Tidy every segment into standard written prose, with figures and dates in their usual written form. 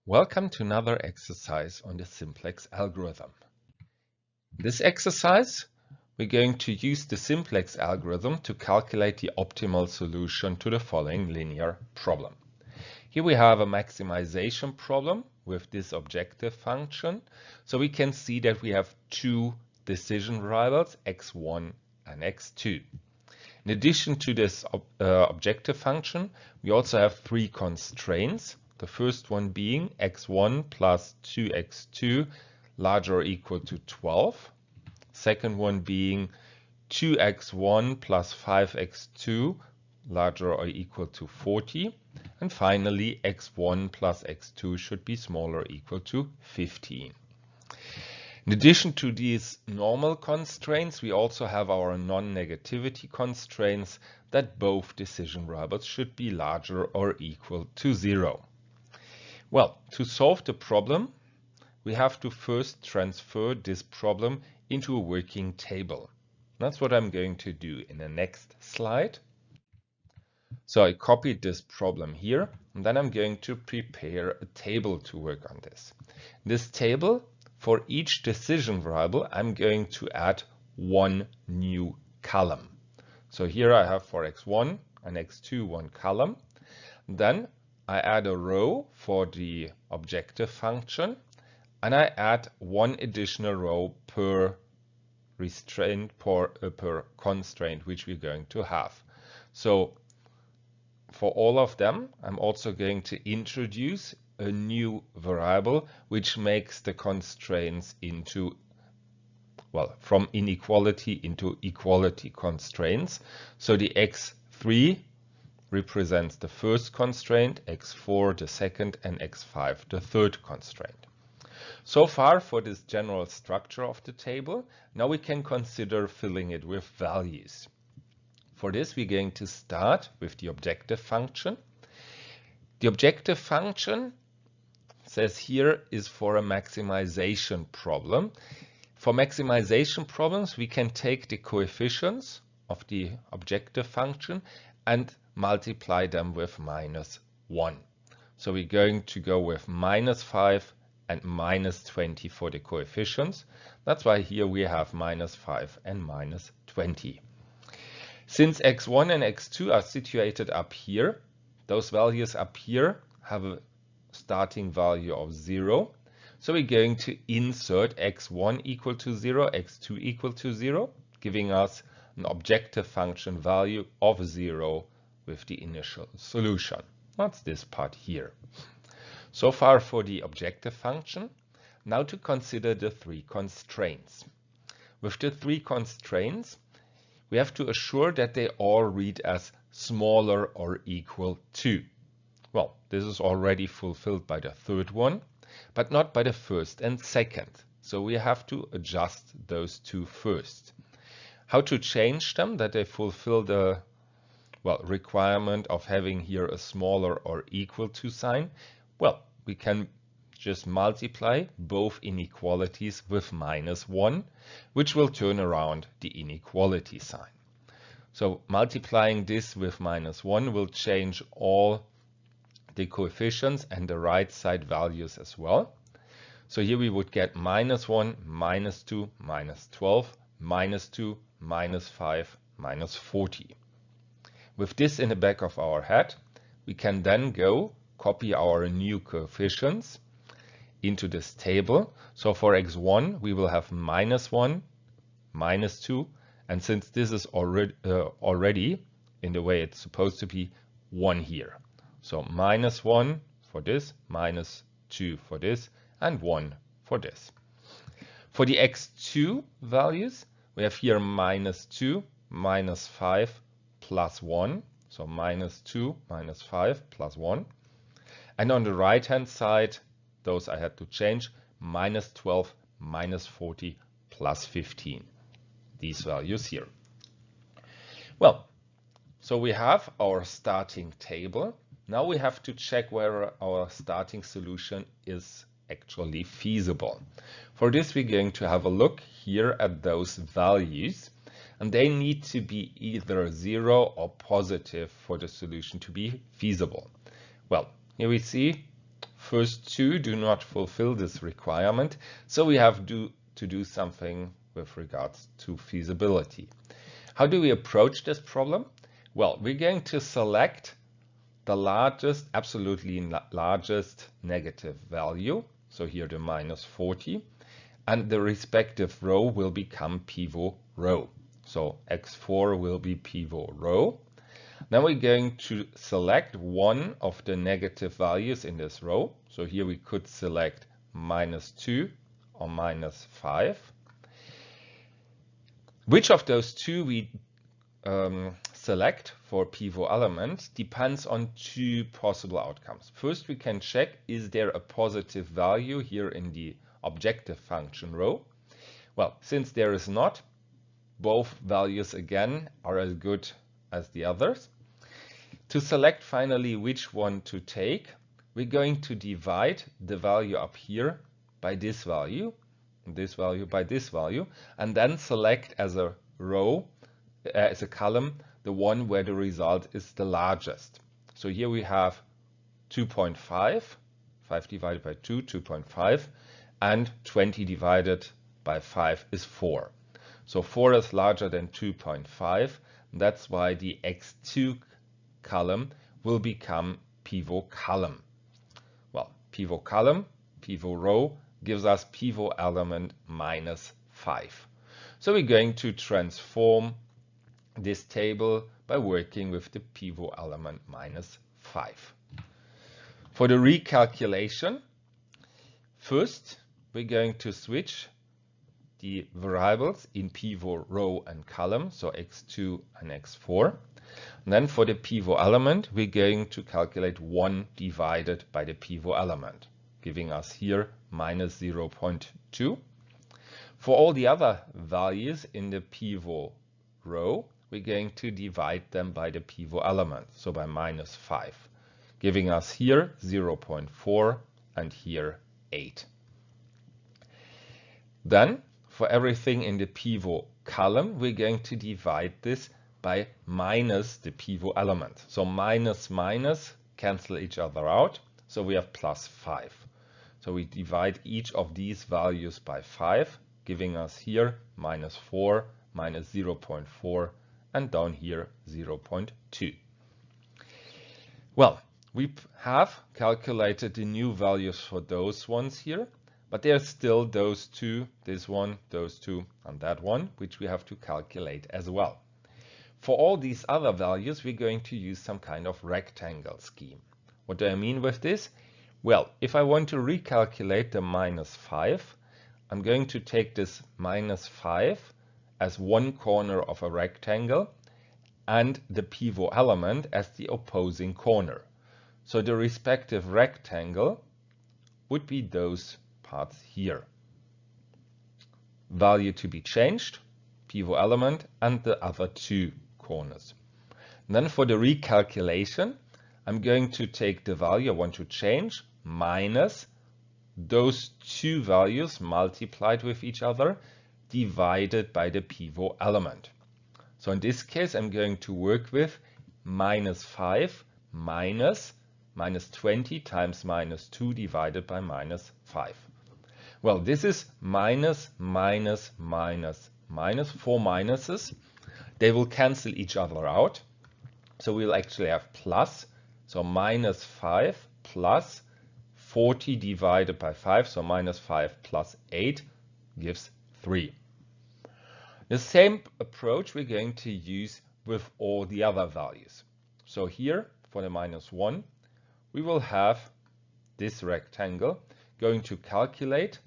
Welcome to another exercise on the simplex algorithm. In this exercise, we're going to use the simplex algorithm to calculate the optimal solution to the following linear problem. Here we have a maximization problem with this objective function. So we can see that we have two decision variables, x1 and x2. In addition to this objective function, we also have three constraints. The first one being x1 plus 2x2 larger or equal to 12. Second one being 2x1 plus 5x2 larger or equal to 40. And finally, x1 plus x2 should be smaller or equal to 15. In addition to these normal constraints, we also have our non-negativity constraints that both decision variables should be larger or equal to 0. Well, to solve the problem, we have to first transfer this problem into a working table. That's what I'm going to do in the next slide. So I copied this problem here, and then I'm going to prepare a table to work on this. This table, for each decision variable, I'm going to add one new column. So here I have for x1 and x2 one column. Then I add a row for the objective function, and I add one additional row per constraint which we're going to have. So for all of them, I'm also going to introduce a new variable which makes the constraints into, well, from inequality into equality constraints. So the x3 represents the first constraint, x4 the second, and x5 the third constraint. So far for this general structure of the table. Now we can consider filling it with values. For this, we're going to start with the objective function. The objective function says here is for a maximization problem. For maximization problems, we can take the coefficients of the objective function and multiply them with -1. So we're going to go with -5 and -20 for the coefficients. That's why here we have -5 and -20. Since x1 and x2 are situated up here, those values up here have a starting value of 0. So we're going to insert x1 equal to 0, x2 equal to 0, giving us an objective function value of 0 with the initial solution. That's this part here. So far for the objective function. Now to consider the three constraints. With the three constraints, we have to assure that they all read as smaller or equal to. Well, this is already fulfilled by the third one, but not by the first and second. So we have to adjust those two first. How to change them that they fulfill the requirement of having here a smaller or equal to sign? Well, we can just multiply both inequalities with -1, which will turn around the inequality sign. So multiplying this with -1 will change all the coefficients and the right side values as well. So here we would get -1, -2, -12, -2, -5, -40. With this in the back of our head, we can then go copy our new coefficients into this table. So for x1, we will have -1, -2, and since this is already in the way it's supposed to be, 1 here. So -1 for this, -2 for this, and 1 for this. For the x2 values, we have here -2, -5, plus 1. So -2, -5, plus 1. And on the right-hand side, those I had to change, -12, -40, plus 15. These values here. Well, so we have our starting table. Now we have to check whether our starting solution is actually feasible. For this, we're going to have a look here at those values, and they need to be either 0 or positive for the solution to be feasible. Well, here we see first two do not fulfill this requirement, so we have to do something with regards to feasibility. How do we approach this problem? Well, we're going to select the largest, absolutely largest negative value, so here the minus 40, and the respective row will become pivot row. So x4 will be pivot row. Then we're going to select one of the negative values in this row. So here we could select minus 2 or minus 5. Which of those two we select for pivot element depends on two possible outcomes. First, we can check, is there a positive value here in the objective function row? Well, since there is not, both values again are as good as the others. To select finally which one to take, we're going to divide the value up here by this value by this value, and then select as a row, as a column, the one where the result is the largest. So here we have 2.5, 5 divided by 2, 2.5, and 20 divided by 5 is 4. So 4 is larger than 2.5. That's why the x2 column will become pivot column. Well, pivot column, pivot row gives us pivot element minus 5. So we're going to transform this table by working with the pivot element minus 5. For the recalculation, first we're going to switch the variables in pivot row and column, so x2 and x4. And then for the pivot element, we're going to calculate 1 divided by the pivot element, giving us here minus 0.2. For all the other values in the pivot row, we're going to divide them by the pivot element, so by minus 5, giving us here 0.4 and here 8. Then, for everything in the pivot column, we're going to divide this by minus the pivot element. So minus minus cancel each other out, so we have plus 5. So we divide each of these values by 5, giving us here minus 4, minus 0.4, and down here 0.2. Well, we have calculated the new values for those ones here, but there are still those two, this one, those two, and that one, which we have to calculate as well. For all these other values, we're going to use some kind of rectangle scheme. What do I mean with this? Well, if I want to recalculate the minus 5, I'm going to take this minus 5 as one corner of a rectangle and the pivot element as the opposing corner. So the respective rectangle would be those parts here. Value to be changed, pivot element, and the other two corners. And then for the recalculation, I'm going to take the value I want to change minus those two values multiplied with each other divided by the pivot element. So in this case, I'm going to work with minus 5 minus 20 times minus 2 divided by minus 5. Well, this is minus, minus, minus, minus, 4 minuses. They will cancel each other out. So we'll actually have plus. So minus 5 plus 40 divided by 5. So minus 5 plus 8 gives 3. The same approach we're going to use with all the other values. So here for the minus 1, we will have this rectangle going to calculate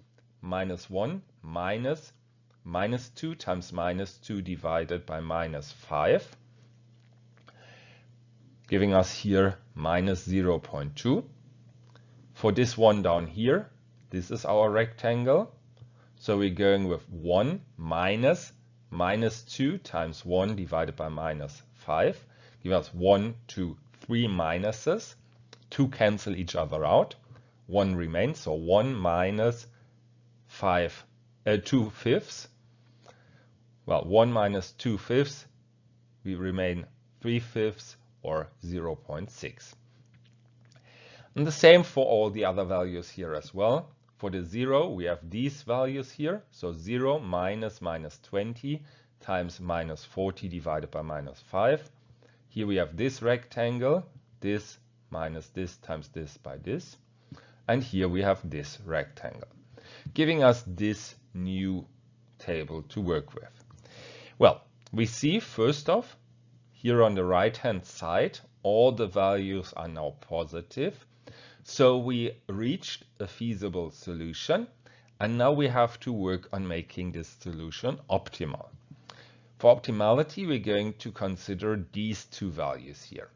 minus 1 minus minus 2 times minus 2 divided by minus 5, giving us here minus 0.2. For this one down here, this is our rectangle. So we're going with 1 minus minus 2 times 1 divided by minus 5, giving us 1, 2, 3 minuses. 2 cancel each other out. 1 remains, so 1 minus 2 fifths. Well, 1 minus 2 fifths, we remain 3 fifths or 0.6. And the same for all the other values here as well. For the 0, we have these values here. So 0 minus minus 20 times minus 40 divided by minus 5. Here we have this rectangle, this minus this times this by this. And here we have this rectangle, giving us this new table to work with. Well, we see first off, here on the right-hand side, all the values are now positive. So we reached a feasible solution, and now we have to work on making this solution optimal. For optimality, we're going to consider these two values here.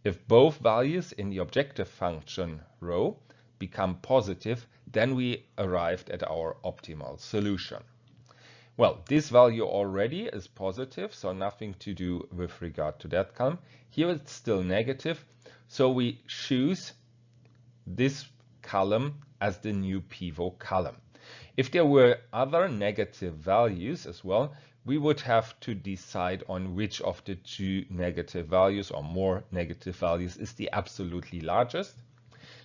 If both values in the objective function row become positive, then we arrived at our optimal solution. Well, this value already is positive, so nothing to do with regard to that column. Here it's still negative, so we choose this column as the new pivot column. If there were other negative values as well, we would have to decide on which of the two negative values or more negative values is the absolutely largest.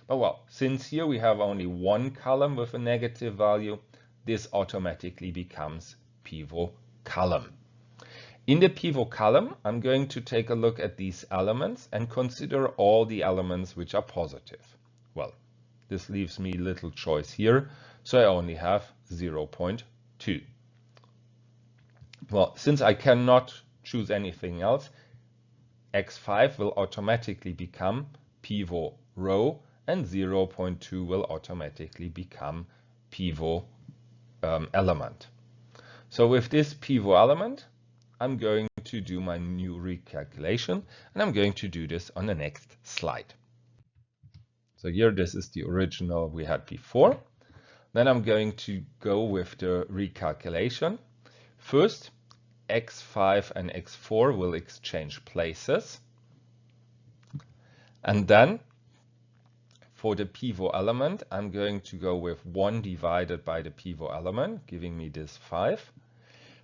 But well, since here we have only one column with a negative value, this automatically becomes pivot column. In the pivot column, I'm going to take a look at these elements and consider all the elements which are positive. Well, this leaves me little choice here, so I only have 0.2. Well, since I cannot choose anything else, x5 will automatically become pivot row, and 0.2 will automatically become pivot element. So with this pivot element, I'm going to do my new recalculation, and I'm going to do this on the next slide. So here, this is the original we had before. Then I'm going to go with the recalculation. First, x5 and x4 will exchange places. And then, for the pivot element, I'm going to go with 1 divided by the pivot element, giving me this 5.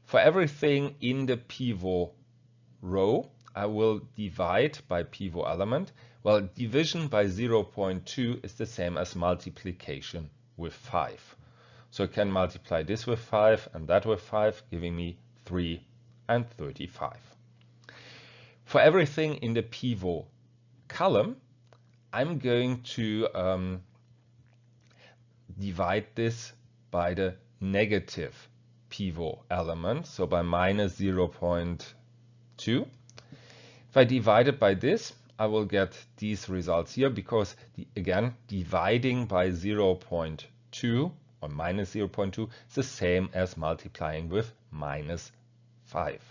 For everything in the pivot row, I will divide by pivot element. Well, division by 0.2 is the same as multiplication with 5. So I can multiply this with 5 and that with 5, giving me 3 and 35. For everything in the pivot column, I'm going to divide this by the negative pivot element, so by minus 0.2. If I divide it by this, I will get these results here, because again, dividing by 0.2 or minus 0.2 is the same as multiplying with minus 5.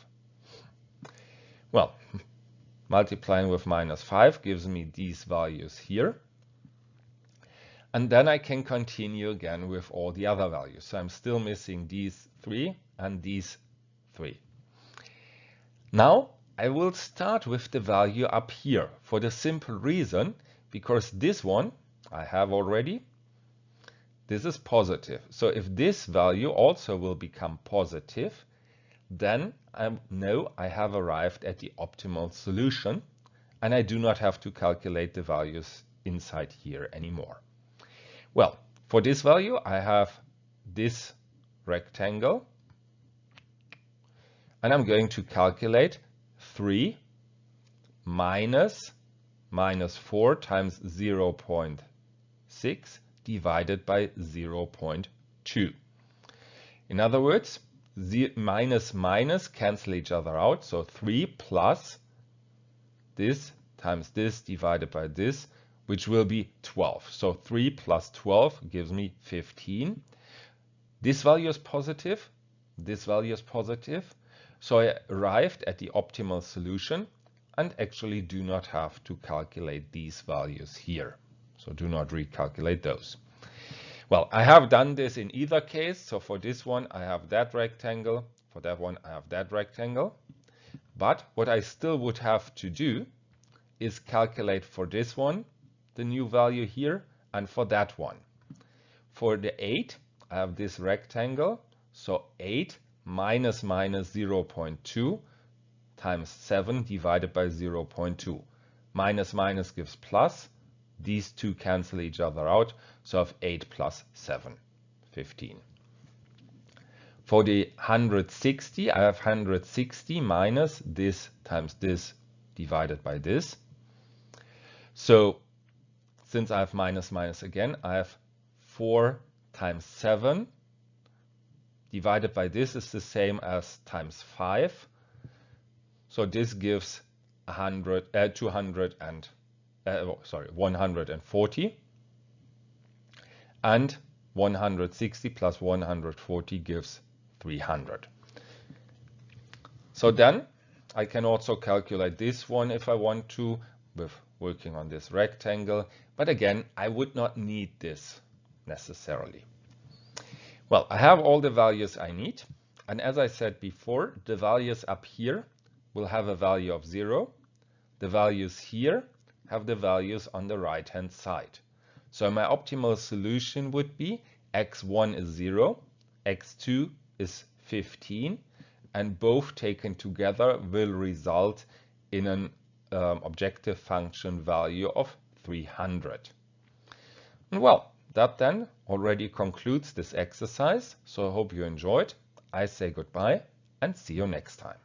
Well, multiplying with minus 5 gives me these values here. And then I can continue again with all the other values. So I'm still missing these 3 and these 3. Now I will start with the value up here for the simple reason, because this one I have already. This is positive. So if this value also will become positive, then I know I have arrived at the optimal solution, and I do not have to calculate the values inside here anymore. Well, for this value, I have this rectangle, and I'm going to calculate 3 minus 4 times 0.6 divided by 0.2. In other words, minus minus cancel each other out, so 3 plus this times this divided by this, which will be 12. So 3 plus 12 gives me 15. This value is positive, this value is positive, so I arrived at the optimal solution and actually do not have to calculate these values here. So do not recalculate those. Well, I have done this in either case. So for this one, I have that rectangle. For that one, I have that rectangle. But what I still would have to do is calculate for this one, the new value here, and for that one. For the 8, I have this rectangle. So 8 minus 0.2 times 7 divided by 0.2. Minus minus gives plus. these two cancel each other out, so I have 8 plus 7, 15. For the 160, I have 160 minus this times this divided by this. So since I have minus minus again, I have 4 times 7 divided by this is the same as times 5. So this gives 140, and 160 plus 140 gives 300. So then I can also calculate this one if I want to, with working on this rectangle, but again I would not need this necessarily. Well, I have all the values I need, and as I said before, the values up here will have a value of 0. The values here have the values on the right hand side. So my optimal solution would be x1 is 0, x2 is 15, and both taken together will result in an objective function value of 300. And well, that then already concludes this exercise, so I hope you enjoyed. I say goodbye and see you next time.